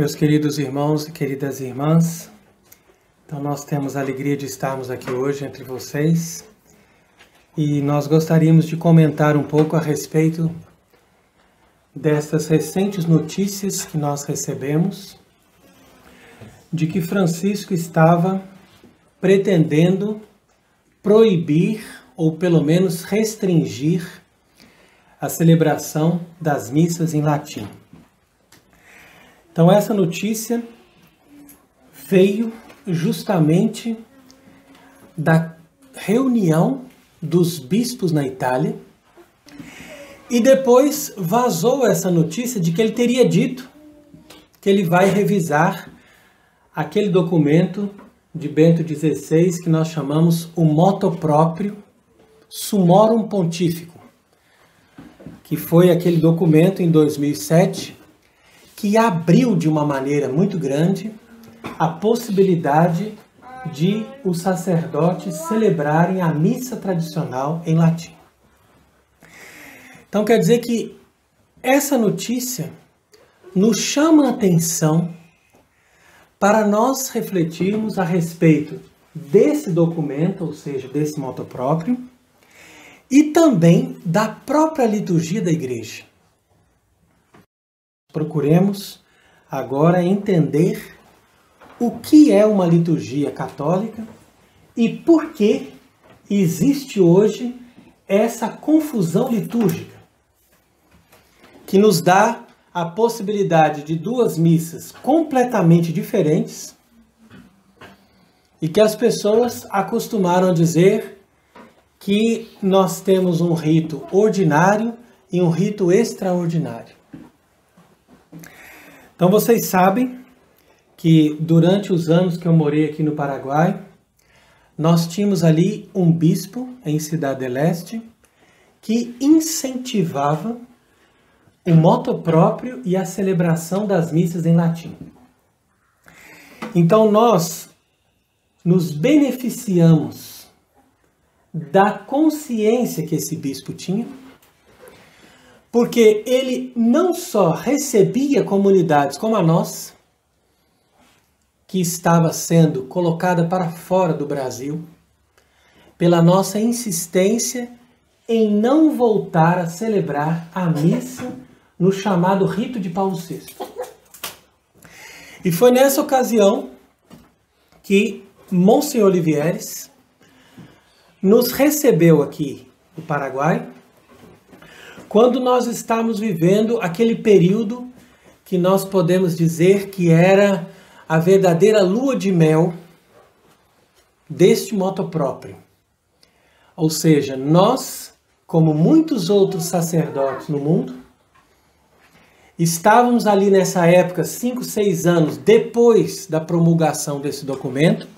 Meus queridos irmãos e queridas irmãs, então nós temos a alegria de estarmos aqui hoje entre vocês e nós gostaríamos de comentar um pouco a respeito destas recentes notícias que nós recebemos de que Francisco estava pretendendo proibir ou pelo menos restringir a celebração das missas em latim. Então essa notícia veio justamente da reunião dos bispos na Itália e depois vazou essa notícia de que ele teria dito que ele vai revisar aquele documento de Bento XVI que nós chamamos o Motu Proprio Summorum Pontificum, que foi aquele documento em 2007 que abriu de uma maneira muito grande a possibilidade de os sacerdotes celebrarem a missa tradicional em latim. Então quer dizer que essa notícia nos chama a atenção para nós refletirmos a respeito desse documento, ou seja, desse motu proprio, e também da própria liturgia da Igreja. Procuremos agora entender o que é uma liturgia católica e por que existe hoje essa confusão litúrgica, que nos dá a possibilidade de duas missas completamente diferentes e que as pessoas acostumaram a dizer que nós temos um rito ordinário e um rito extraordinário. Então vocês sabem que durante os anos que eu morei aqui no Paraguai, nós tínhamos ali um bispo em Cidade del Este que incentivava o motu proprio e a celebração das missas em latim. Então nós nos beneficiamos da consciência que esse bispo tinha, porque ele não só recebia comunidades como a nossa, que estava sendo colocada para fora do Brasil, pela nossa insistência em não voltar a celebrar a missa no chamado rito de Paulo VI. E foi nessa ocasião que Monsenhor Olivieres nos recebeu aqui no Paraguai, quando nós estávamos vivendo aquele período que nós podemos dizer que era a verdadeira lua de mel deste motu proprio. Ou seja, nós, como muitos outros sacerdotes no mundo, estávamos ali nessa época, 5, 6 anos depois da promulgação desse documento,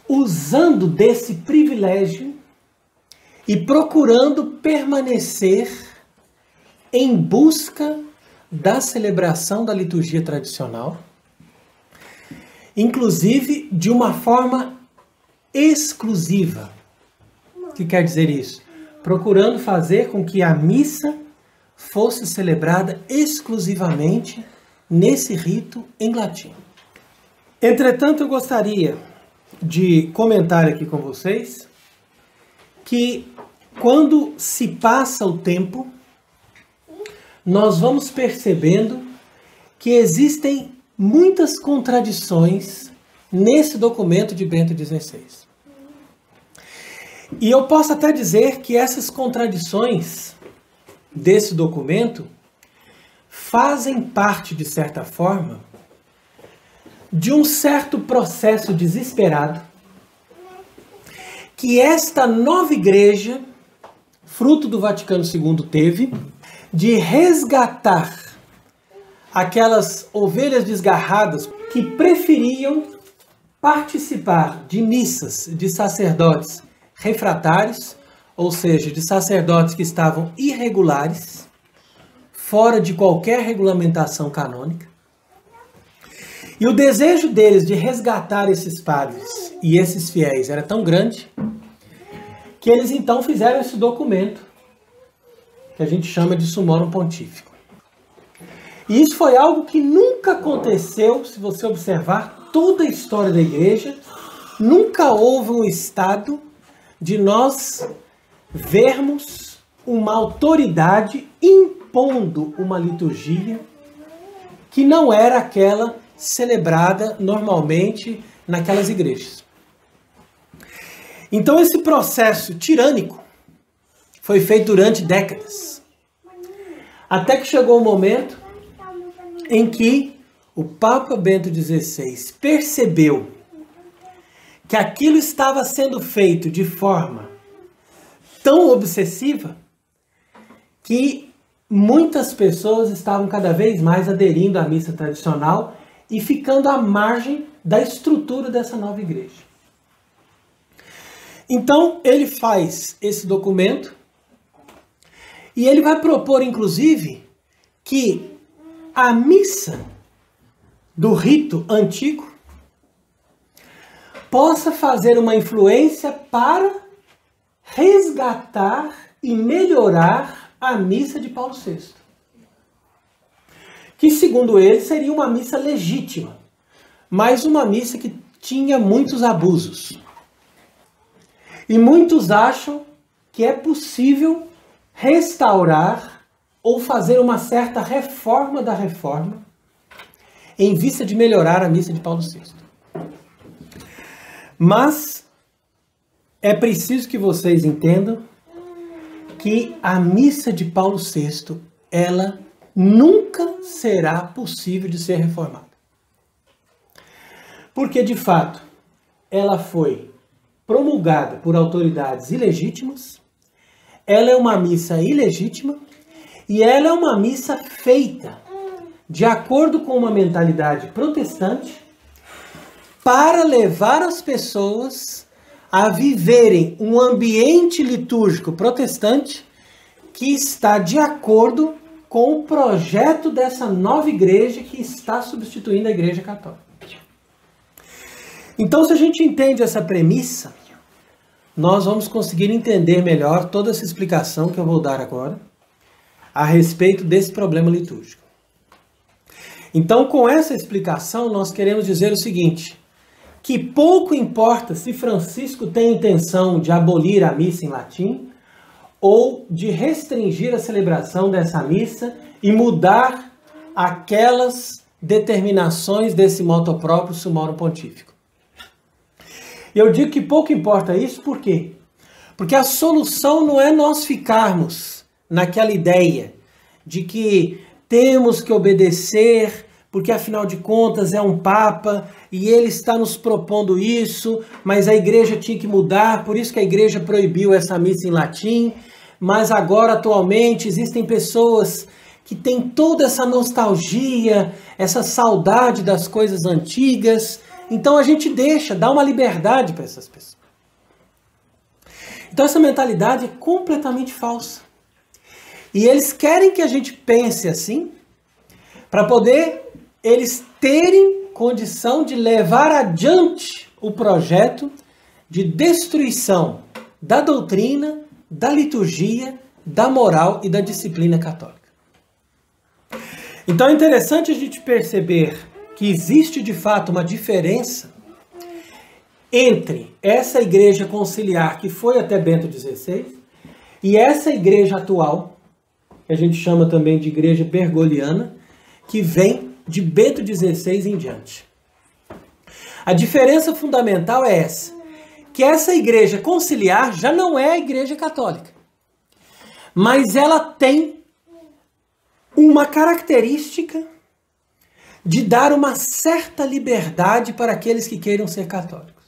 usando desse privilégio e procurando permanecer em busca da celebração da liturgia tradicional, inclusive de uma forma exclusiva. O que quer dizer isso? Procurando fazer com que a missa fosse celebrada exclusivamente nesse rito em latim. Entretanto, eu gostaria de comentar aqui com vocês que quando se passa o tempo, nós vamos percebendo que existem muitas contradições nesse documento de Bento XVI. E eu posso até dizer que essas contradições desse documento fazem parte, de certa forma, de um certo processo desesperado que esta nova igreja, fruto do Vaticano II, teve de resgatar aquelas ovelhas desgarradas que preferiam participar de missas de sacerdotes refratários, ou seja, de sacerdotes que estavam irregulares, fora de qualquer regulamentação canônica. E o desejo deles de resgatar esses padres e esses fiéis era tão grande que eles então fizeram esse documento que a gente chama de Summorum Pontificum. E isso foi algo que nunca aconteceu, se você observar toda a história da igreja, nunca houve um estado de nós vermos uma autoridade impondo uma liturgia que não era aquela celebrada normalmente naquelas igrejas. Então esse processo tirânico foi feito durante décadas. Até que chegou o momento em que o Papa Bento XVI percebeu que aquilo estava sendo feito de forma tão obsessiva que muitas pessoas estavam cada vez mais aderindo à missa tradicional e ficando à margem da estrutura dessa nova igreja. Então, ele faz esse documento e ele vai propor, inclusive, que a missa do rito antigo possa fazer uma influência para resgatar e melhorar a missa de Paulo VI. Que, segundo ele, seria uma missa legítima, mas uma missa que tinha muitos abusos. E muitos acham que é possível restaurar ou fazer uma certa reforma da reforma em vista de melhorar a missa de Paulo VI. Mas é preciso que vocês entendam que a missa de Paulo VI, ela nunca será possível de ser reformada. Porque, de fato, ela foi promulgada por autoridades ilegítimas, ela é uma missa ilegítima e ela é uma missa feita de acordo com uma mentalidade protestante para levar as pessoas a viverem um ambiente litúrgico protestante que está de acordo com o projeto dessa nova igreja que está substituindo a igreja católica. Então, se a gente entende essa premissa, nós vamos conseguir entender melhor toda essa explicação que eu vou dar agora a respeito desse problema litúrgico. Então, com essa explicação, nós queremos dizer o seguinte, que pouco importa se Francisco tem a intenção de abolir a missa em latim ou de restringir a celebração dessa missa e mudar aquelas determinações desse motu proprio sumorum pontífico. Eu digo que pouco importa isso, por quê? Porque a solução não é nós ficarmos naquela ideia de que temos que obedecer, porque afinal de contas é um Papa e ele está nos propondo isso, mas a igreja tinha que mudar, por isso que a igreja proibiu essa missa em latim, mas agora atualmente existem pessoas que têm toda essa nostalgia, essa saudade das coisas antigas, então a gente dá uma liberdade para essas pessoas. Então essa mentalidade é completamente falsa. E eles querem que a gente pense assim, para poder eles terem condição de levar adiante o projeto de destruição da doutrina, da liturgia, da moral e da disciplina católica. Então é interessante a gente perceber que existe de fato uma diferença entre essa igreja conciliar que foi até Bento XVI e essa igreja atual, que a gente chama também de igreja bergogliana, que vem de Bento XVI em diante. A diferença fundamental é essa, que essa igreja conciliar já não é a igreja católica, mas ela tem uma característica de dar uma certa liberdade para aqueles que queiram ser católicos.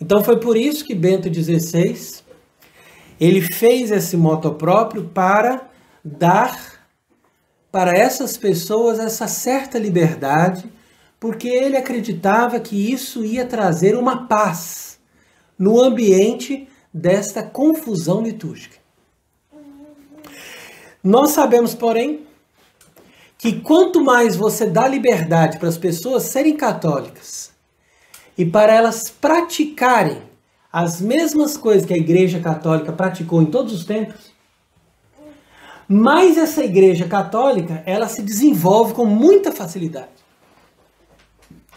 Então foi por isso que Bento XVI, ele fez esse motu proprio para dar para essas pessoas essa certa liberdade, porque ele acreditava que isso ia trazer uma paz no ambiente desta confusão litúrgica. Nós sabemos, porém, que quanto mais você dá liberdade para as pessoas serem católicas e para elas praticarem as mesmas coisas que a Igreja Católica praticou em todos os tempos, Mas essa igreja católica, ela se desenvolve com muita facilidade.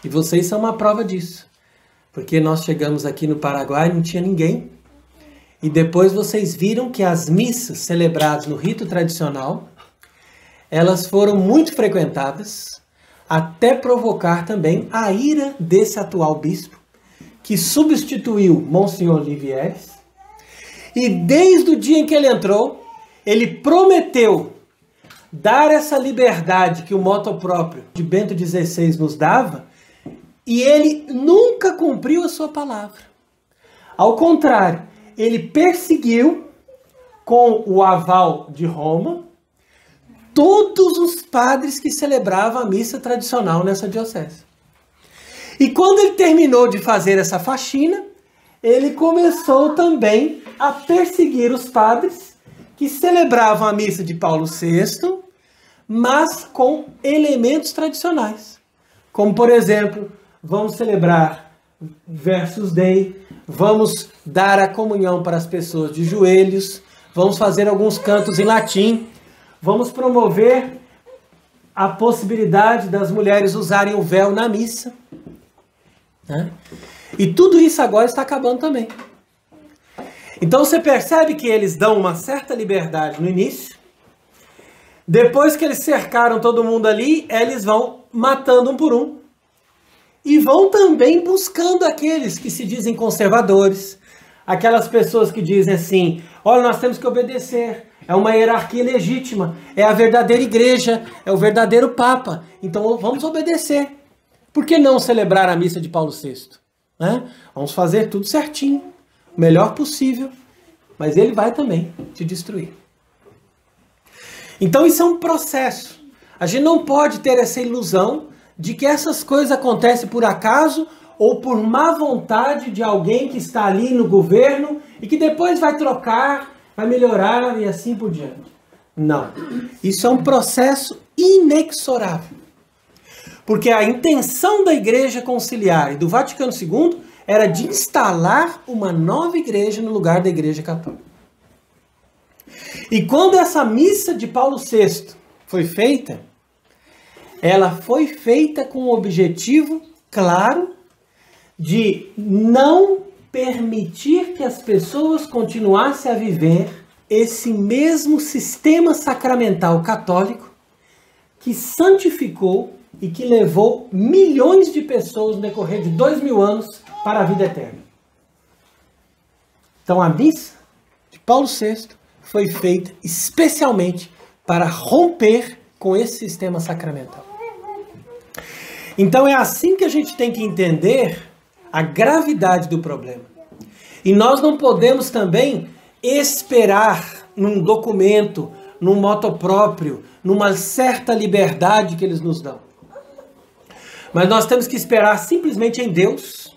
E vocês são uma prova disso. Porque nós chegamos aqui no Paraguai e não tinha ninguém. E depois vocês viram que as missas celebradas no rito tradicional, elas foram muito frequentadas, até provocar também a ira desse atual bispo, que substituiu Monsenhor Livieres. E desde o dia em que ele entrou, ele prometeu dar essa liberdade que o moto próprio de Bento XVI nos dava, e ele nunca cumpriu a sua palavra. Ao contrário, ele perseguiu, com o aval de Roma, todos os padres que celebravam a missa tradicional nessa diocese. E quando ele terminou de fazer essa faxina, ele começou também a perseguir os padres que celebravam a missa de Paulo VI, mas com elementos tradicionais. Como, por exemplo, vamos celebrar Versus Dei, vamos dar a comunhão para as pessoas de joelhos, vamos fazer alguns cantos em latim, vamos promover a possibilidade das mulheres usarem o véu na missa. Né? E tudo isso agora está acabando também. Então você percebe que eles dão uma certa liberdade no início. Depois que eles cercaram todo mundo ali, eles vão matando um por um. E vão também buscando aqueles que se dizem conservadores. Aquelas pessoas que dizem assim, olha, nós temos que obedecer. É uma hierarquia legítima. É a verdadeira igreja. É o verdadeiro Papa. Então vamos obedecer. Por que não celebrar a missa de Paulo VI? Né? Vamos fazer tudo certinho. O melhor possível. Mas ele vai também te destruir. Então isso é um processo. A gente não pode ter essa ilusão de que essas coisas acontecem por acaso ou por má vontade de alguém que está ali no governo e que depois vai trocar, vai melhorar e assim por diante. Não. Isso é um processo inexorável. Porque a intenção da Igreja Conciliar e do Vaticano II era de instalar uma nova igreja no lugar da Igreja Católica. E quando essa missa de Paulo VI foi feita, ela foi feita com o objetivo claro de não permitir que as pessoas continuassem a viver esse mesmo sistema sacramental católico que santificou e que levou milhões de pessoas no decorrer de 2000 anos para a vida eterna. Então a missa de Paulo VI foi feita especialmente para romper com esse sistema sacramental. Então é assim que a gente tem que entender a gravidade do problema. E nós não podemos também esperar num documento, num moto próprio, numa certa liberdade que eles nos dão. Mas nós temos que esperar simplesmente em Deus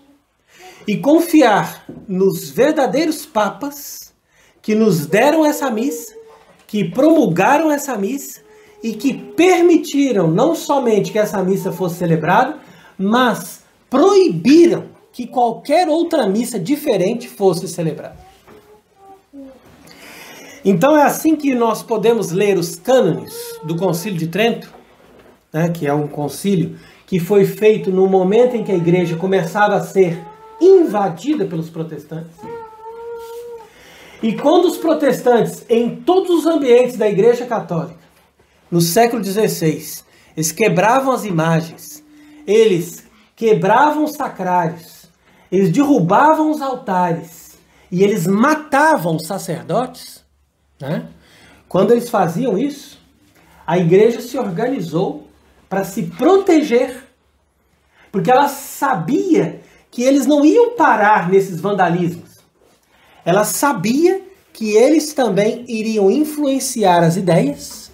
e confiar nos verdadeiros papas que nos deram essa missa, que promulgaram essa missa e que permitiram não somente que essa missa fosse celebrada, mas proibiram que qualquer outra missa diferente fosse celebrada. Então é assim que nós podemos ler os cânones do Concílio de Trento, né, que é um concílio que foi feito no momento em que a igreja começava a ser invadida pelos protestantes. E quando os protestantes, em todos os ambientes da Igreja Católica, no século XVI, eles quebravam as imagens, eles quebravam os sacrários, eles derrubavam os altares e eles matavam os sacerdotes, né? Quando eles faziam isso, a igreja se organizou para se proteger, porque ela sabia que eles não iam parar nesses vandalismos. Ela sabia que eles também iriam influenciar as ideias,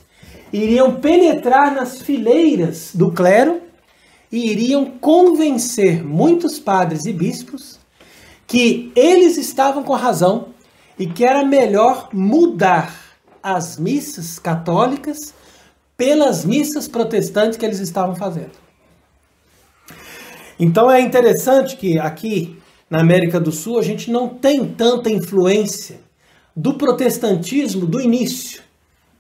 iriam penetrar nas fileiras do clero e iriam convencer muitos padres e bispos que eles estavam com razão e que era melhor mudar as missas católicas pelas missas protestantes que eles estavam fazendo. Então é interessante que aqui na América do Sul a gente não tem tanta influência do protestantismo do início,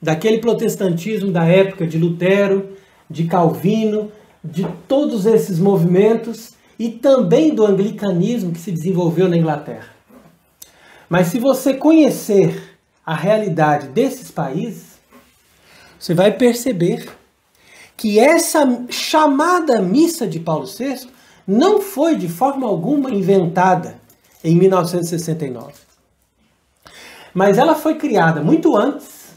daquele protestantismo da época de Lutero, de Calvino, de todos esses movimentos e também do anglicanismo que se desenvolveu na Inglaterra. Mas se você conhecer a realidade desses países, você vai perceber que essa chamada missa de Paulo VI não foi de forma alguma inventada em 1969. Mas ela foi criada muito antes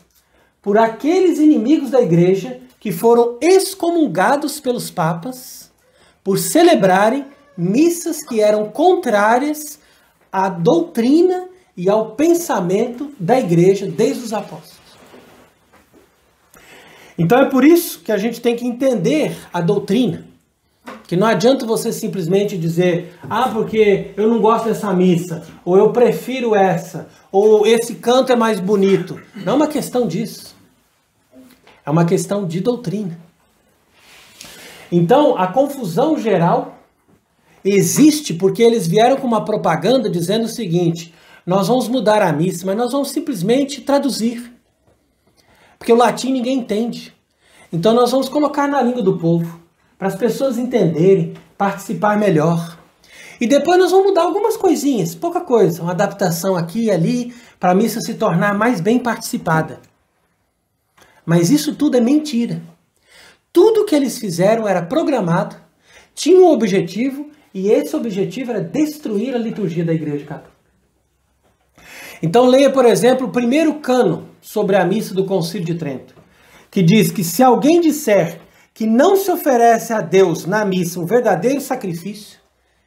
por aqueles inimigos da igreja que foram excomungados pelos papas por celebrarem missas que eram contrárias à doutrina e ao pensamento da igreja desde os apóstolos. Então é por isso que a gente tem que entender a doutrina. Que não adianta você simplesmente dizer, porque eu não gosto dessa missa, ou eu prefiro essa, ou esse canto é mais bonito. Não é uma questão disso. É uma questão de doutrina. Então, a confusão geral existe porque eles vieram com uma propaganda dizendo o seguinte: nós vamos mudar a missa, mas nós vamos simplesmente traduzir. Porque o latim ninguém entende. Então nós vamos colocar na língua do povo, para as pessoas entenderem, participar melhor. E depois nós vamos mudar algumas coisinhas, pouca coisa, uma adaptação aqui e ali, para a missa se tornar mais bem participada. Mas isso tudo é mentira. Tudo que eles fizeram era programado, tinha um objetivo, e esse objetivo era destruir a liturgia da Igreja Católica. Então leia, por exemplo, o primeiro cânon sobre a missa do Concílio de Trento, que diz que se alguém disser que não se oferece a Deus na missa um verdadeiro sacrifício,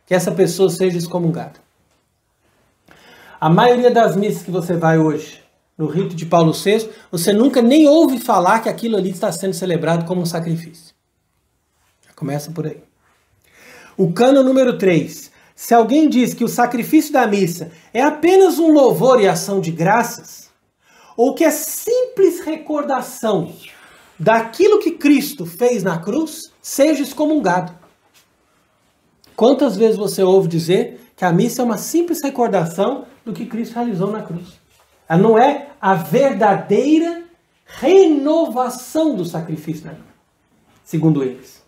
que essa pessoa seja excomungada. A maioria das missas que você vai hoje, no rito de Paulo VI, você nunca nem ouve falar que aquilo ali está sendo celebrado como um sacrifício. Começa por aí. O cânon número 3. Se alguém diz que o sacrifício da missa é apenas um louvor e ação de graças, ou que é simples recordação daquilo que Cristo fez na cruz, seja excomungado. Quantas vezes você ouve dizer que a missa é uma simples recordação do que Cristo realizou na cruz? Ela não é a verdadeira renovação do sacrifício, né? Segundo eles.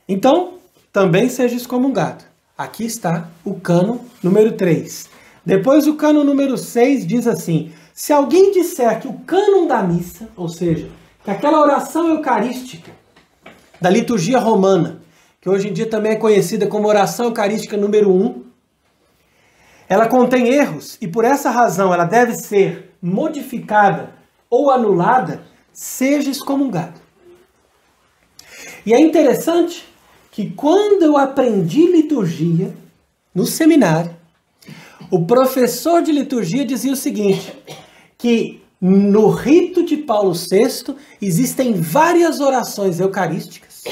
Então, também seja excomungado. Aqui está o cânon número 3. Depois o cânon número 6 diz assim: se alguém disser que o cânon da missa, ou seja, que aquela oração eucarística da liturgia romana, que hoje em dia também é conhecida como oração eucarística número 1, ela contém erros e por essa razão ela deve ser modificada ou anulada, seja excomungado. E é interessante que quando eu aprendi liturgia no seminário, o professor de liturgia dizia o seguinte, que no rito de Paulo VI existem várias orações eucarísticas,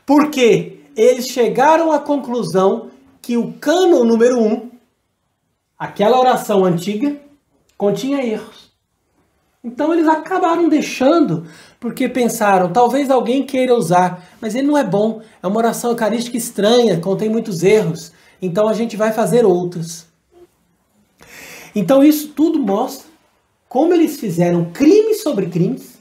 porque eles chegaram à conclusão que o cânon número 1, aquela oração antiga, continha erros. Então eles acabaram deixando, porque pensaram, talvez alguém queira usar, mas ele não é bom, é uma oração eucarística estranha, contém muitos erros, então a gente vai fazer outras. Então isso tudo mostra como eles fizeram crimes sobre crimes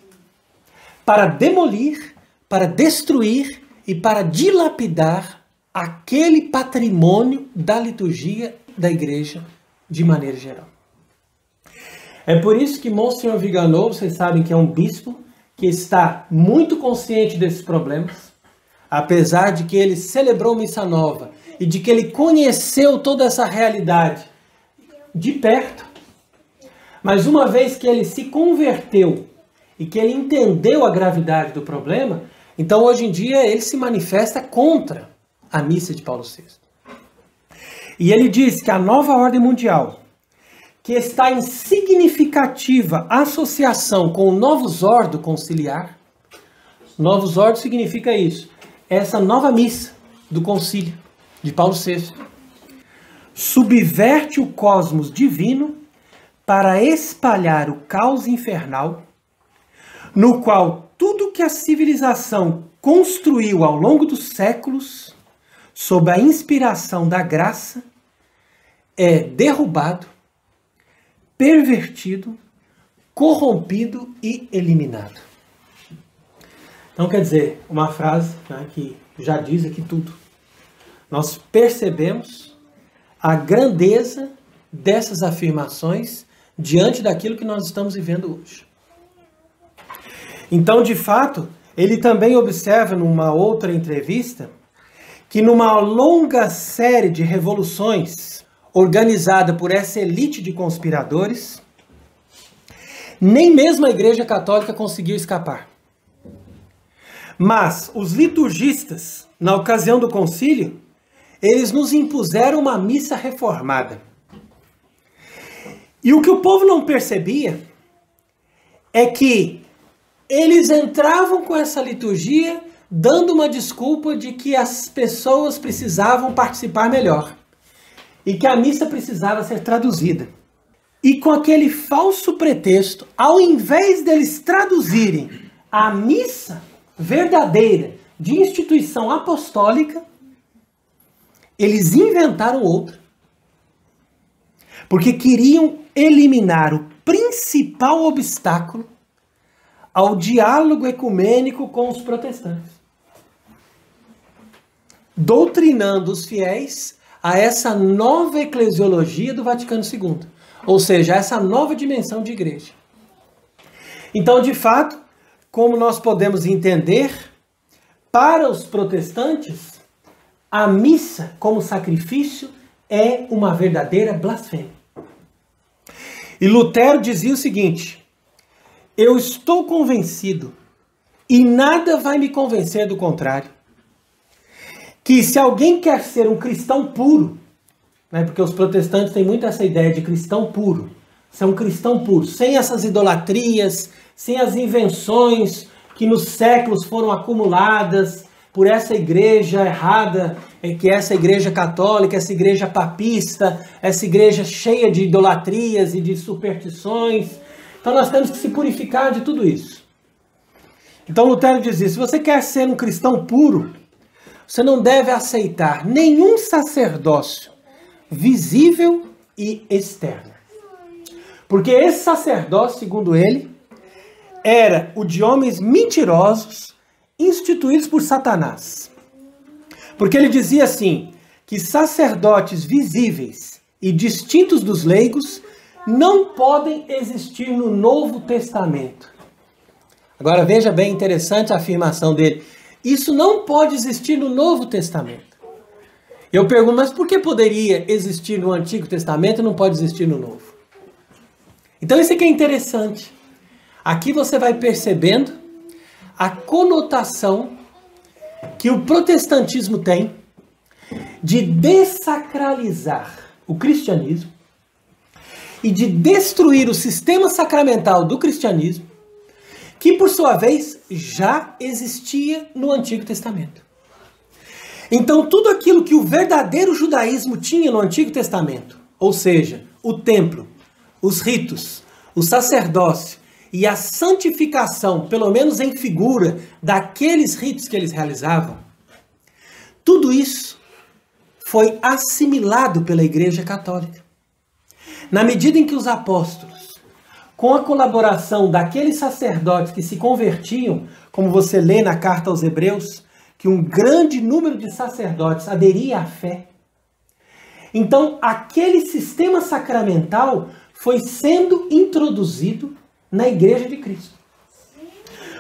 para demolir, para destruir e para dilapidar aquele patrimônio da liturgia da igreja de maneira geral. É por isso que Monsenhor Vigano, vocês sabem que é um bispo que está muito consciente desses problemas, apesar de que ele celebrou Missa Nova e de que ele conheceu toda essa realidade de perto, mas uma vez que ele se converteu e que ele entendeu a gravidade do problema, então hoje em dia ele se manifesta contra a missa de Paulo VI. E ele diz que a nova ordem mundial, que está em significativa associação com o Novus Ordo conciliar, Novus Ordo significa isso, essa nova missa do concílio de Paulo VI, subverte o cosmos divino para espalhar o caos infernal, no qual tudo que a civilização construiu ao longo dos séculos, sob a inspiração da graça, é derrubado, pervertido, corrompido e eliminado. Então, quer dizer, uma frase, né, que já diz aqui tudo. Nós percebemos a grandeza dessas afirmações diante daquilo que nós estamos vivendo hoje. Então, de fato, ele também observa numa outra entrevista que numa longa série de revoluções organizada por essa elite de conspiradores, nem mesmo a Igreja Católica conseguiu escapar. Mas os liturgistas, na ocasião do concílio, eles nos impuseram uma missa reformada. E o que o povo não percebia é que eles entravam com essa liturgia dando uma desculpa de que as pessoas precisavam participar melhor e que a missa precisava ser traduzida. E com aquele falso pretexto, ao invés deles traduzirem a missa verdadeira de instituição apostólica, eles inventaram outra. Porque queriam eliminar o principal obstáculo ao diálogo ecumênico com os protestantes, doutrinando os fiéis a essa nova eclesiologia do Vaticano II, ou seja, essa nova dimensão de igreja. Então, de fato, como nós podemos entender, para os protestantes, a missa como sacrifício é uma verdadeira blasfêmia. E Lutero dizia o seguinte: eu estou convencido, e nada vai me convencer do contrário, que se alguém quer ser um cristão puro, né, porque os protestantes têm muito essa ideia de cristão puro, ser um cristão puro, sem essas idolatrias, sem as invenções que nos séculos foram acumuladas por essa igreja errada, que é essa igreja católica, essa igreja papista, essa igreja cheia de idolatrias e de superstições. Então nós temos que se purificar de tudo isso. Então Lutero dizia: se você quer ser um cristão puro, você não deve aceitar nenhum sacerdócio visível e externo. Porque esse sacerdócio, segundo ele, era o de homens mentirosos instituídos por Satanás. Porque ele dizia assim, que sacerdotes visíveis e distintos dos leigos não podem existir no Novo Testamento. Agora veja bem, interessante a afirmação dele. Isso não pode existir no Novo Testamento. Eu pergunto, mas por que poderia existir no Antigo Testamento e não pode existir no Novo? Então isso aqui é interessante. Aqui você vai percebendo a conotação que o protestantismo tem de dessacralizar o cristianismo e de destruir o sistema sacramental do cristianismo, que por sua vez já existia no Antigo Testamento. Então tudo aquilo que o verdadeiro judaísmo tinha no Antigo Testamento, ou seja, o templo, os ritos, o sacerdócio e a santificação, pelo menos em figura, daqueles ritos que eles realizavam, tudo isso foi assimilado pela Igreja Católica. Na medida em que os apóstolos, com a colaboração daqueles sacerdotes que se convertiam, como você lê na carta aos Hebreus, que um grande número de sacerdotes aderia à fé, então aquele sistema sacramental foi sendo introduzido na Igreja de Cristo.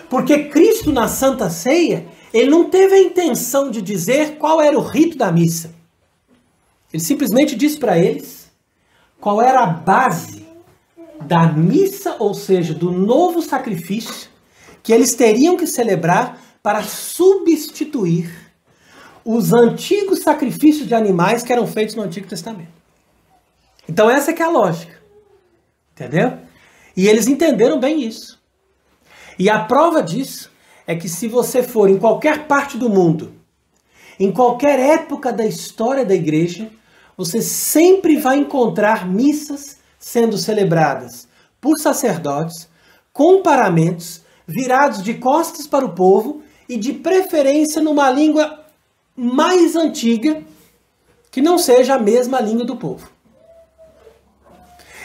Porque Cristo, na Santa Ceia, ele não teve a intenção de dizer qual era o rito da missa. Ele simplesmente disse para eles qual era a base da missa, ou seja, do novo sacrifício que eles teriam que celebrar para substituir os antigos sacrifícios de animais que eram feitos no Antigo Testamento. Então essa que é a lógica. Entendeu? E eles entenderam bem isso. E a prova disso é que se você for em qualquer parte do mundo, em qualquer época da história da igreja, você sempre vai encontrar missas sendo celebradas por sacerdotes, com paramentos, virados de costas para o povo e de preferência numa língua mais antiga, que não seja a mesma língua do povo.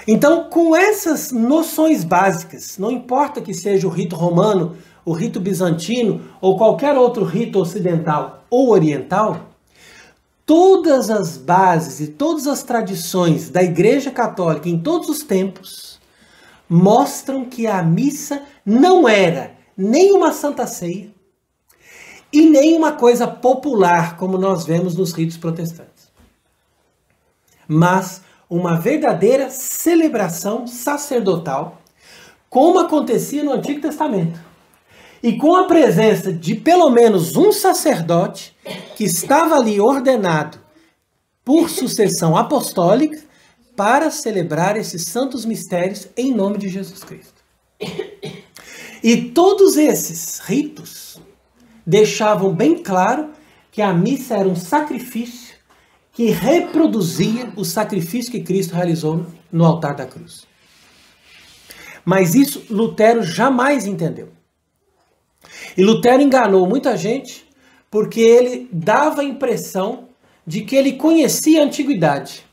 Então, com essas noções básicas, não importa que seja o rito romano, o rito bizantino ou qualquer outro rito ocidental ou oriental, todas as bases e todas as tradições da Igreja Católica em todos os tempos mostram que a missa não era nem uma santa ceia e nem uma coisa popular, como nós vemos nos ritos protestantes, mas uma verdadeira celebração sacerdotal, como acontecia no Antigo Testamento, e com a presença de pelo menos um sacerdote que estava ali ordenado por sucessão apostólica para celebrar esses santos mistérios em nome de Jesus Cristo. E todos esses ritos deixavam bem claro que a missa era um sacrifício que reproduzia o sacrifício que Cristo realizou no altar da cruz. Mas isso Lutero jamais entendeu. E Lutero enganou muita gente porque ele dava a impressão de que ele conhecia a antiguidade.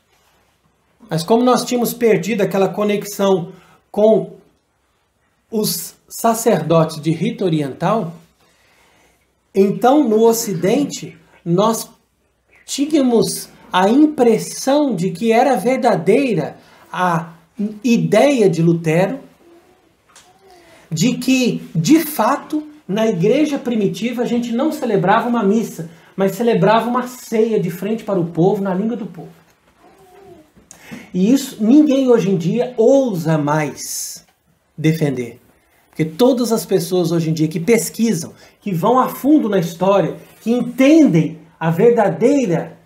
Mas como nós tínhamos perdido aquela conexão com os sacerdotes de rito oriental, então no Ocidente nós tínhamos a impressão de que era verdadeira a ideia de Lutero, de que, de fato, na igreja primitiva a gente não celebrava uma missa, mas celebrava uma ceia de frente para o povo, na língua do povo. E isso ninguém hoje em dia ousa mais defender. Porque todas as pessoas hoje em dia que pesquisam, que vão a fundo na história, que entendem a verdadeira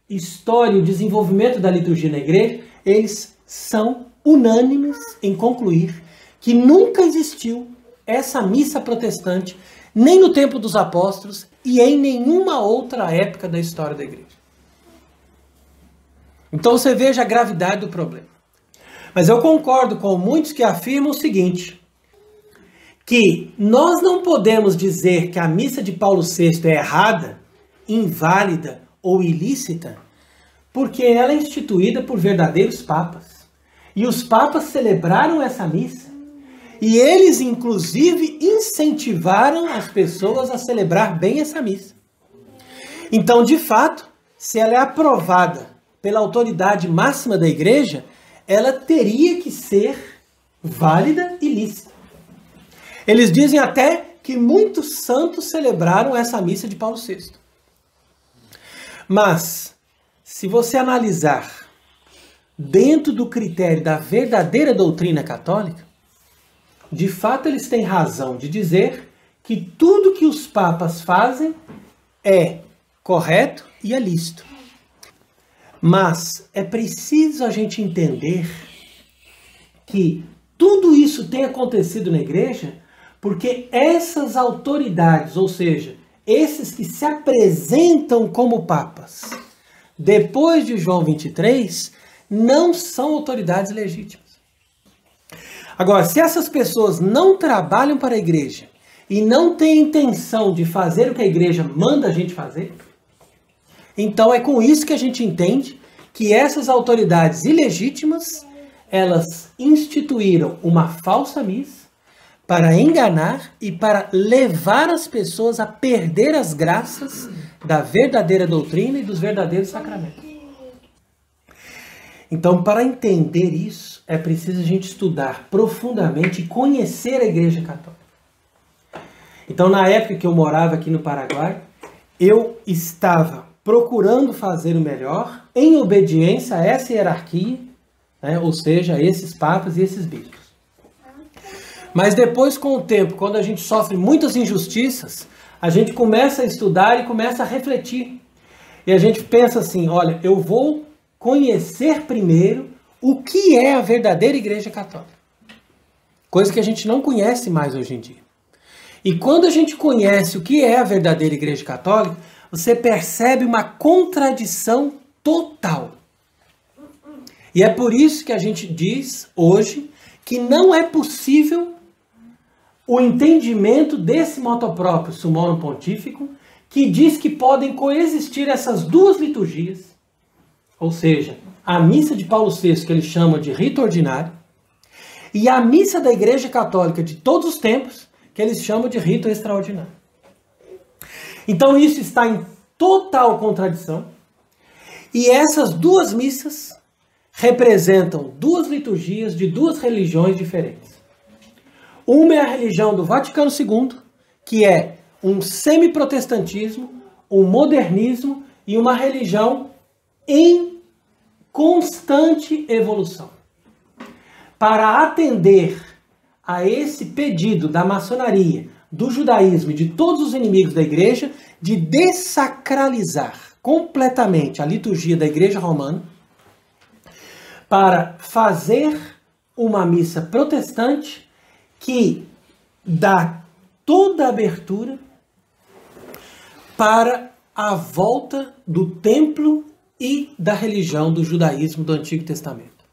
história e o desenvolvimento da liturgia na igreja, eles são unânimes em concluir que nunca existiu essa missa protestante, nem no tempo dos apóstolos e em nenhuma outra época da história da igreja. Então você veja a gravidade do problema. Mas eu concordo com muitos que afirmam o seguinte, que nós não podemos dizer que a missa de Paulo VI é errada, inválida ou ilícita, porque ela é instituída por verdadeiros papas. E os papas celebraram essa missa. E eles, inclusive, incentivaram as pessoas a celebrar bem essa missa. Então, de fato, se ela é aprovada pela autoridade máxima da igreja, ela teria que ser válida e lícita. Eles dizem até que muitos santos celebraram essa missa de Paulo VI. Mas, se você analisar dentro do critério da verdadeira doutrina católica, de fato eles têm razão de dizer que tudo que os papas fazem é correto e é lícito. Mas é preciso a gente entender que tudo isso tem acontecido na igreja porque essas autoridades, ou seja, esses que se apresentam como papas, depois de João 23, não são autoridades legítimas. Agora, se essas pessoas não trabalham para a igreja e não têm intenção de fazer o que a igreja manda a gente fazer, então é com isso que a gente entende que essas autoridades ilegítimas, elas instituíram uma falsa missa para enganar e para levar as pessoas a perder as graças da verdadeira doutrina e dos verdadeiros sacramentos. Então, para entender isso, é preciso a gente estudar profundamente e conhecer a Igreja Católica. Então, na época que eu morava aqui no Paraguai, eu estava procurando fazer o melhor em obediência a essa hierarquia, né? Ou seja, a esses papas e esses bispos. Mas depois, com o tempo, quando a gente sofre muitas injustiças, a gente começa a estudar e começa a refletir. E a gente pensa assim, olha, eu vou conhecer primeiro o que é a verdadeira Igreja Católica. Coisa que a gente não conhece mais hoje em dia. E quando a gente conhece o que é a verdadeira Igreja Católica, você percebe uma contradição total. E é por isso que a gente diz hoje que não é possível o entendimento desse moto próprio Summorum Pontificum, que diz que podem coexistir essas duas liturgias, ou seja, a missa de Paulo VI, que eles chamam de rito ordinário, e a missa da Igreja Católica de todos os tempos, que eles chamam de rito extraordinário. Então isso está em total contradição, e essas duas missas representam duas liturgias de duas religiões diferentes. Uma é a religião do Vaticano II, que é um semi-protestantismo, um modernismo e uma religião em constante evolução. Para atender a esse pedido da maçonaria, do judaísmo e de todos os inimigos da igreja, de dessacralizar completamente a liturgia da igreja romana, para fazer uma missa protestante que dá toda a abertura para a volta do templo e da religião do judaísmo do Antigo Testamento.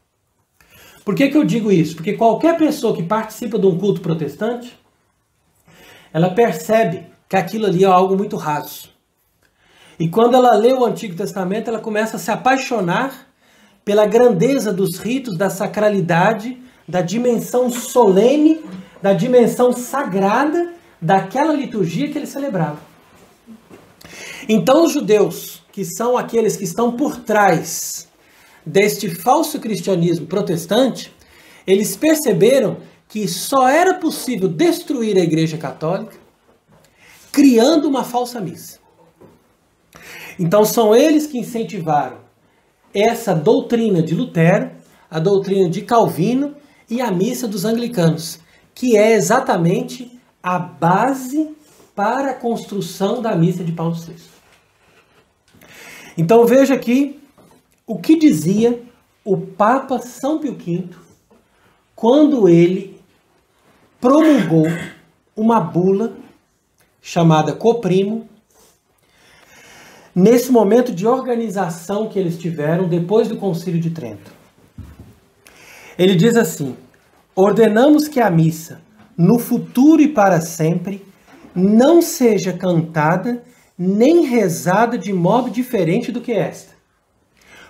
Por que eu digo isso? Porque qualquer pessoa que participa de um culto protestante, ela percebe que aquilo ali é algo muito raso. E quando ela lê o Antigo Testamento, ela começa a se apaixonar pela grandeza dos ritos, da sacralidade, da dimensão solene, da dimensão sagrada daquela liturgia que ele celebrava. Então os judeus, que são aqueles que estão por trás deste falso cristianismo protestante, eles perceberam que só era possível destruir a Igreja Católica criando uma falsa missa. Então são eles que incentivaram essa doutrina de Lutero, a doutrina de Calvino e a missa dos anglicanos, que é exatamente a base para a construção da missa de Paulo VI. Então veja aqui o que dizia o Papa São Pio V quando ele promulgou uma bula chamada Coprimo, nesse momento de organização que eles tiveram depois do Concílio de Trento. Ele diz assim: ordenamos que a missa, no futuro e para sempre, não seja cantada nem rezada de modo diferente do que esta,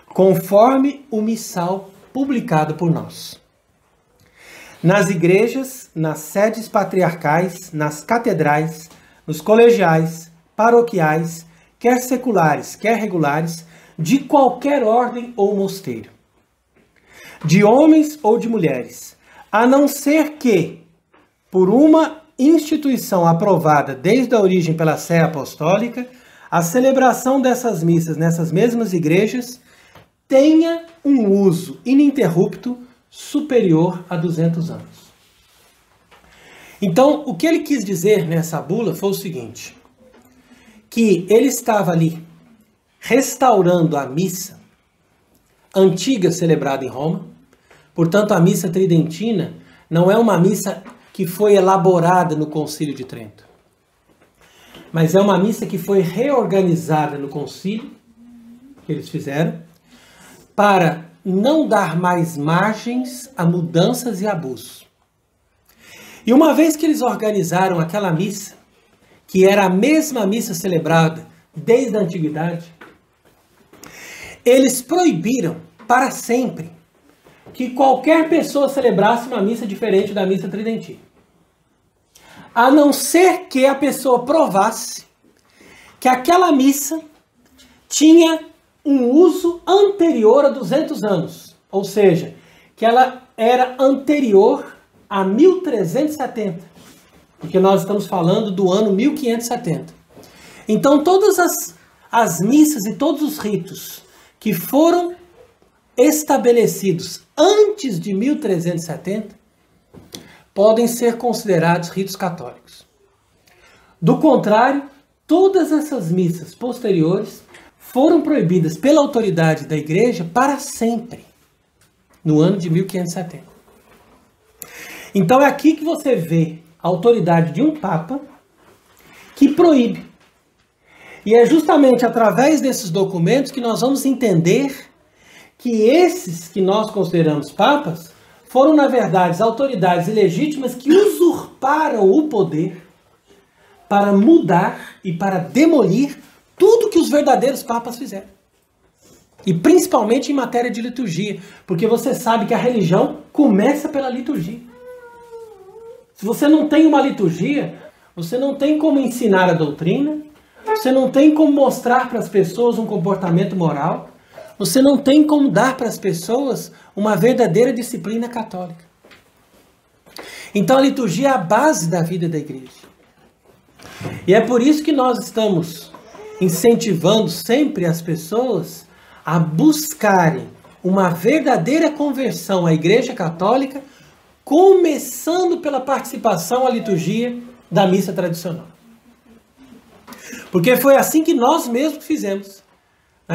conforme o missal publicado por nós. Nas igrejas, nas sedes patriarcais, nas catedrais, nos colegiais, paroquiais, quer seculares, quer regulares, de qualquer ordem ou mosteiro, de homens ou de mulheres, a não ser que, por uma instituição aprovada desde a origem pela Sé Apostólica, a celebração dessas missas nessas mesmas igrejas tenha um uso ininterrupto superior a 200 anos. Então, o que ele quis dizer nessa bula foi o seguinte: que ele estava ali restaurando a missa antiga celebrada em Roma. Portanto, a missa tridentina não é uma missa que foi elaborada no Concílio de Trento, mas é uma missa que foi reorganizada no concílio que eles fizeram para não dar mais margens a mudanças e abusos. E uma vez que eles organizaram aquela missa, que era a mesma missa celebrada desde a antiguidade, eles proibiram para sempre que qualquer pessoa celebrasse uma missa diferente da missa tridentina, a não ser que a pessoa provasse que aquela missa tinha um uso anterior a 200 anos, ou seja, que ela era anterior a 1370, porque nós estamos falando do ano 1570. Então todas as missas e todos os ritos que foram estabelecidos antes de 1370 podem ser considerados ritos católicos. Do contrário, todas essas missas posteriores foram proibidas pela autoridade da igreja para sempre, no ano de 1570. Então é aqui que você vê a autoridade de um papa que proíbe. E é justamente através desses documentos que nós vamos entender que esses que nós consideramos papas foram, na verdade, as autoridades ilegítimas que usurparam o poder para mudar e para demolir tudo que os verdadeiros papas fizeram. E principalmente em matéria de liturgia, porque você sabe que a religião começa pela liturgia. Se você não tem uma liturgia, você não tem como ensinar a doutrina, você não tem como mostrar para as pessoas um comportamento moral, você não tem como dar para as pessoas uma verdadeira disciplina católica. Então a liturgia é a base da vida da igreja. E é por isso que nós estamos incentivando sempre as pessoas a buscarem uma verdadeira conversão à Igreja Católica, começando pela participação à liturgia da missa tradicional. Porque foi assim que nós mesmos fizemos.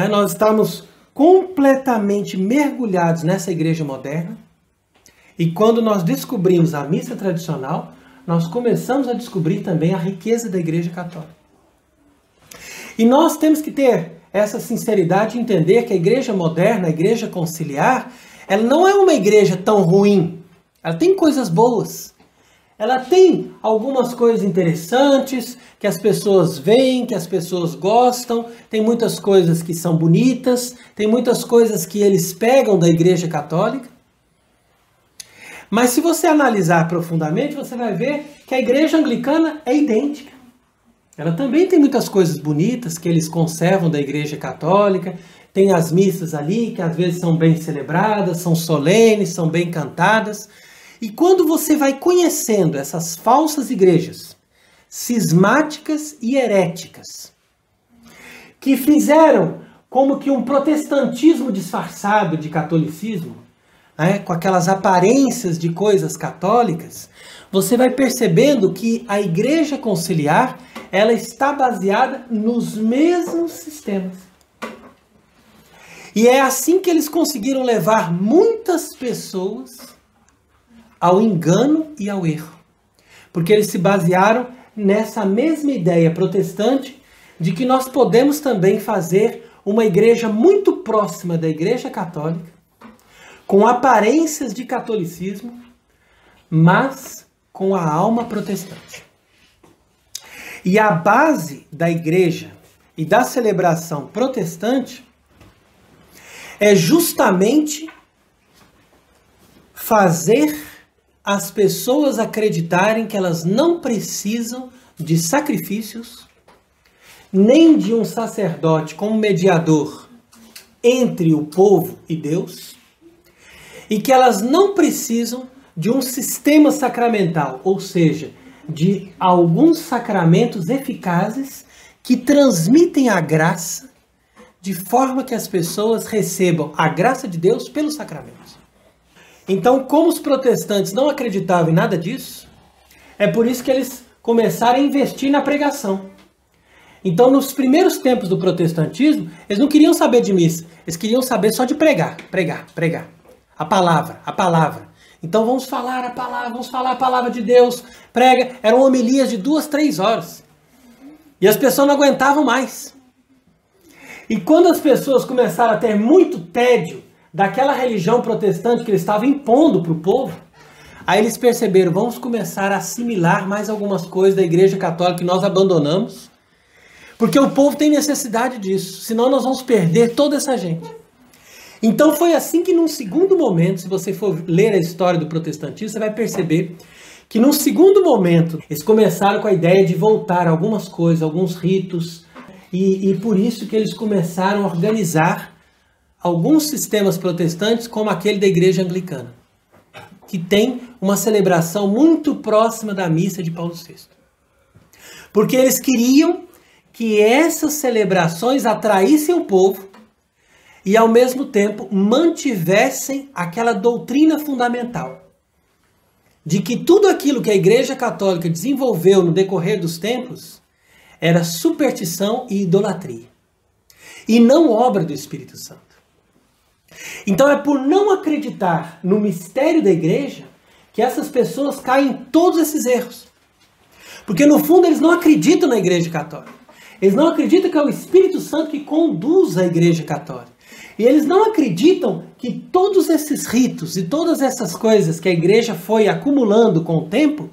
Nós estamos completamente mergulhados nessa igreja moderna, e quando nós descobrimos a missa tradicional, nós começamos a descobrir também a riqueza da Igreja Católica. E nós temos que ter essa sinceridade e entender que a igreja moderna, a igreja conciliar, ela não é uma igreja tão ruim. Ela tem coisas boas. Ela tem algumas coisas interessantes que as pessoas veem, que as pessoas gostam. Tem muitas coisas que são bonitas. Tem muitas coisas que eles pegam da Igreja Católica. Mas se você analisar profundamente, você vai ver que a igreja anglicana é idêntica. Ela também tem muitas coisas bonitas que eles conservam da Igreja Católica. Tem as missas ali que às vezes são bem celebradas, são solenes, são bem cantadas. E quando você vai conhecendo essas falsas igrejas, cismáticas e heréticas, que fizeram como que um protestantismo disfarçado de catolicismo, com aquelas aparências de coisas católicas, você vai percebendo que a Igreja Conciliar, ela está baseada nos mesmos sistemas. E é assim que eles conseguiram levar muitas pessoas ao engano e ao erro. Porque eles se basearam nessa mesma ideia protestante de que nós podemos também fazer uma igreja muito próxima da Igreja Católica, com aparências de catolicismo, mas com a alma protestante. E a base da igreja e da celebração protestante é justamente fazer as pessoas acreditarem que elas não precisam de sacrifícios, nem de um sacerdote como mediador entre o povo e Deus, e que elas não precisam de um sistema sacramental, ou seja, de alguns sacramentos eficazes que transmitem a graça de forma que as pessoas recebam a graça de Deus pelos sacramentos. Então, como os protestantes não acreditavam em nada disso, é por isso que eles começaram a investir na pregação. Então, nos primeiros tempos do protestantismo, eles não queriam saber de missa, eles queriam saber só de pregar. A palavra. Então vamos falar a palavra de Deus. Prega, eram homilias de 2, 3 horas. E as pessoas não aguentavam mais. E quando as pessoas começaram a ter muito tédio daquela religião protestante que eles estavam impondo para o povo, aí eles perceberam, vamos começar a assimilar mais algumas coisas da Igreja Católica que nós abandonamos, porque o povo tem necessidade disso, senão nós vamos perder toda essa gente. Então foi assim que num segundo momento, se você for ler a história do protestantismo, você vai perceber que num segundo momento eles começaram com a ideia de voltar algumas coisas, alguns ritos, e por isso que eles começaram a organizar alguns sistemas protestantes como aquele da igreja anglicana, que tem uma celebração muito próxima da missa de Paulo VI. Porque eles queriam que essas celebrações atraíssem o povo e, ao mesmo tempo, mantivessem aquela doutrina fundamental de que tudo aquilo que a Igreja Católica desenvolveu no decorrer dos tempos era superstição e idolatria, e não obra do Espírito Santo. Então é por não acreditar no mistério da Igreja que essas pessoas caem em todos esses erros. Porque, no fundo, eles não acreditam na Igreja Católica. Eles não acreditam que é o Espírito Santo que conduz a Igreja Católica. E eles não acreditam que todos esses ritos e todas essas coisas que a igreja foi acumulando com o tempo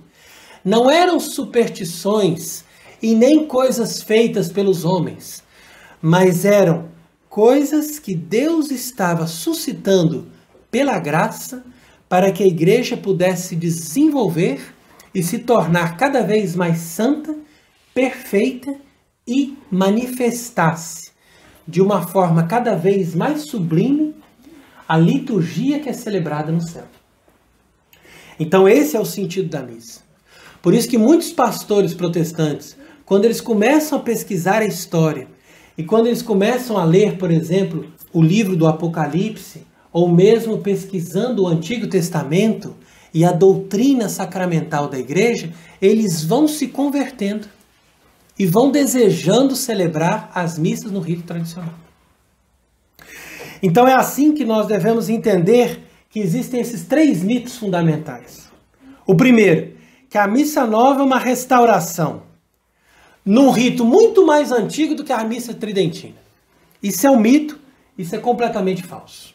não eram superstições e nem coisas feitas pelos homens, mas eram coisas que Deus estava suscitando pela graça para que a igreja pudesse se desenvolver e se tornar cada vez mais santa, perfeita e manifestasse de uma forma cada vez mais sublime a liturgia que é celebrada no céu. Então esse é o sentido da missa. Por isso que muitos pastores protestantes, quando eles começam a pesquisar a história e quando eles começam a ler, por exemplo, o livro do Apocalipse, ou mesmo pesquisando o Antigo Testamento e a doutrina sacramental da igreja, eles vão se convertendo e vão desejando celebrar as missas no rito tradicional. Então é assim que nós devemos entender que existem esses 3 mitos fundamentais. O primeiro, que a missa nova é uma restauração num rito muito mais antigo do que a missa tridentina. Isso é um mito, isso é completamente falso.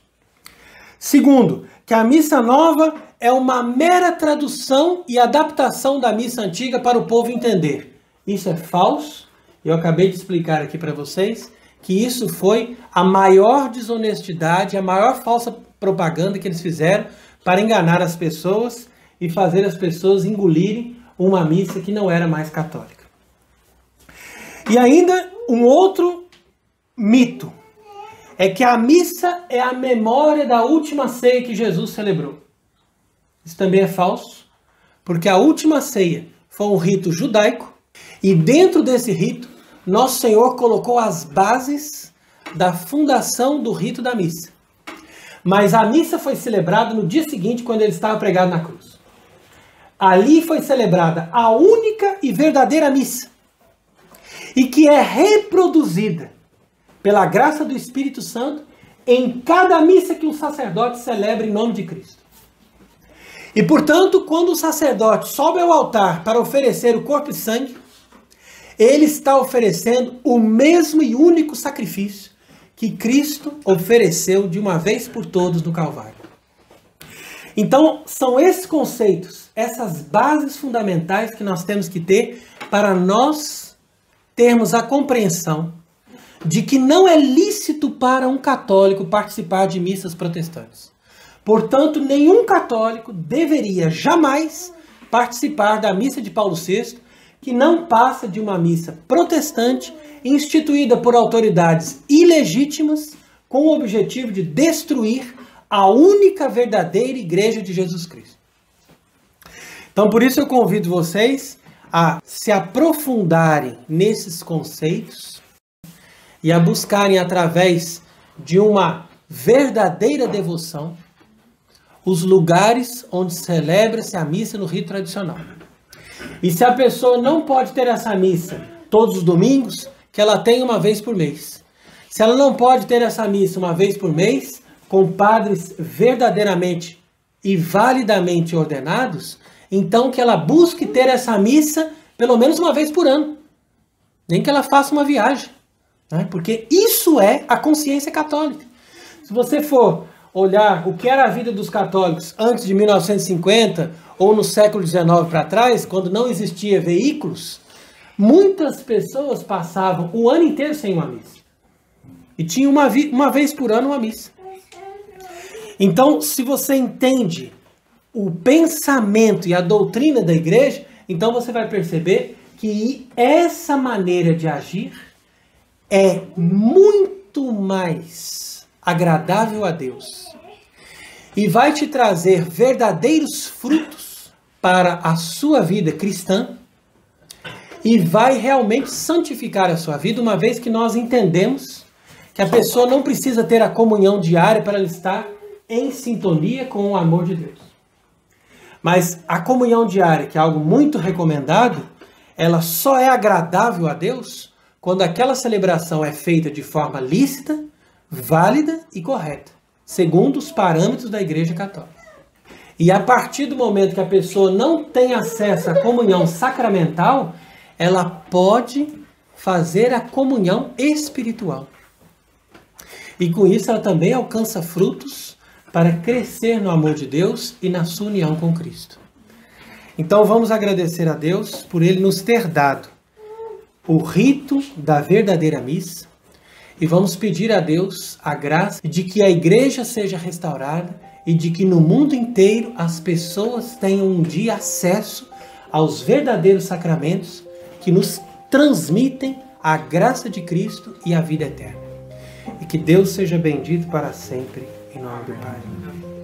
Segundo, que a missa nova é uma mera tradução e adaptação da missa antiga para o povo entender. Isso é falso. Eu acabei de explicar aqui para vocês que isso foi a maior desonestidade, a maior falsa propaganda que eles fizeram para enganar as pessoas e fazer as pessoas engolirem uma missa que não era mais católica. E ainda um outro mito é que a missa é a memória da última ceia que Jesus celebrou. Isso também é falso, porque a última ceia foi um rito judaico e dentro desse rito, Nosso Senhor colocou as bases da fundação do rito da missa. Mas a missa foi celebrada no dia seguinte, quando ele estava pregado na cruz. Ali foi celebrada a única e verdadeira missa, e que é reproduzida pela graça do Espírito Santo em cada missa que um sacerdote celebra em nome de Cristo. E, portanto, quando o sacerdote sobe ao altar para oferecer o corpo e sangue, ele está oferecendo o mesmo e único sacrifício que Cristo ofereceu de uma vez por todas no Calvário. Então, são esses conceitos, essas bases fundamentais que nós temos que ter para nós termos a compreensão de que não é lícito para um católico participar de missas protestantes. Portanto, nenhum católico deveria jamais participar da missa de Paulo VI, que não passa de uma missa protestante instituída por autoridades ilegítimas com o objetivo de destruir a única verdadeira igreja de Jesus Cristo. Então, por isso eu convido vocês a se aprofundarem nesses conceitos e a buscarem, através de uma verdadeira devoção, os lugares onde celebra-se a missa no rito tradicional. E se a pessoa não pode ter essa missa todos os domingos, que ela tenha uma vez por mês. Se ela não pode ter essa missa uma vez por mês, com padres verdadeiramente e validamente ordenados, então que ela busque ter essa missa pelo menos uma vez por ano. Nem que ela faça uma viagem, né? Porque isso é a consciência católica. Se você for olhar o que era a vida dos católicos antes de 1950 ou no século XIX para trás, quando não existia veículos, muitas pessoas passavam o ano inteiro sem uma missa. E tinha uma vez por ano uma missa. Então, se você entende o pensamento e a doutrina da igreja, então você vai perceber que essa maneira de agir é muito mais agradável a Deus e vai te trazer verdadeiros frutos para a sua vida cristã e vai realmente santificar a sua vida, uma vez que nós entendemos que a pessoa não precisa ter a comunhão diária para ela estar em sintonia com o amor de Deus. Mas a comunhão diária, que é algo muito recomendado, ela só é agradável a Deus quando aquela celebração é feita de forma lícita, válida e correta, segundo os parâmetros da Igreja Católica. E a partir do momento que a pessoa não tem acesso à comunhão sacramental, ela pode fazer a comunhão espiritual. E com isso ela também alcança frutos para crescer no amor de Deus e na sua união com Cristo. Então vamos agradecer a Deus por Ele nos ter dado o rito da verdadeira missa e vamos pedir a Deus a graça de que a igreja seja restaurada e de que no mundo inteiro as pessoas tenham um dia acesso aos verdadeiros sacramentos que nos transmitem a graça de Cristo e a vida eterna. E que Deus seja bendito para sempre, em nome do Pai,